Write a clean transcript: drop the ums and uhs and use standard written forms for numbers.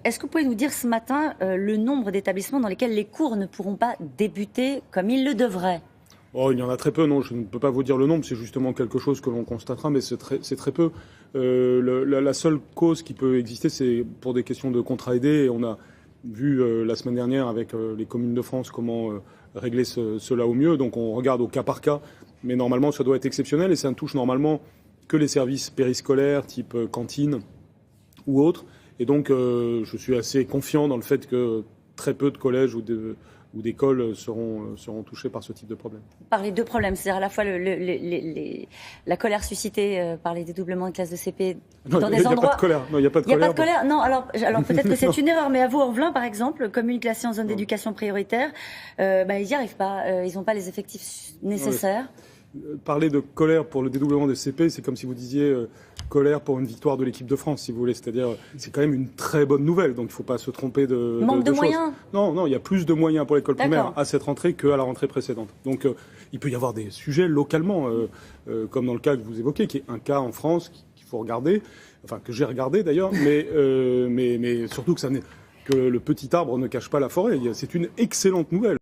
Est-ce que vous pouvez nous dire ce matin le nombre d'établissements dans lesquels les cours ne pourront pas débuter comme ils le devraient? Oh, il y en a très peu, non, je ne peux pas vous dire le nombre, c'est justement quelque chose que l'on constatera, mais c'est très peu. La seule cause qui peut exister, c'est pour des questions de contrats aidés. Et on a vu la semaine dernière avec les communes de France comment régler cela au mieux. Donc on regarde au cas par cas, mais normalement ça doit être exceptionnel et ça ne touche normalement que les services périscolaires, type cantine ou autres. Et donc je suis assez confiant dans le fait que très peu de collèges ou d'écoles seront touchés par ce type de problème. Par les deux problèmes, c'est-à-dire à la fois la colère suscitée par les dédoublements de classes de CP Non, dans il des n'y a endroits... pas de colère. Non, il n'y a pas de Il n'y a colère. pas de colère. Non, alors peut-être que c'est une erreur, mais à vous, Orvelin, par exemple, commune classée en zone Non. d'éducation prioritaire, ils n'y arrivent pas. Ils n'ont pas les effectifs nécessaires. Parler de colère pour le dédoublement des CP, c'est comme si vous disiez colère pour une victoire de l'équipe de France, si vous voulez. C'est-à-dire, c'est quand même une très bonne nouvelle, donc il ne faut pas se tromper de Manque de choses. moyens. Non, il y a plus de moyens pour l'école primaire D'accord. à cette rentrée qu'à la rentrée précédente. Donc il peut y avoir des sujets localement, comme dans le cas que vous évoquez, qui est un cas en France qu'il faut regarder, enfin que j'ai regardé d'ailleurs, mais surtout que le petit arbre ne cache pas la forêt. C'est une excellente nouvelle.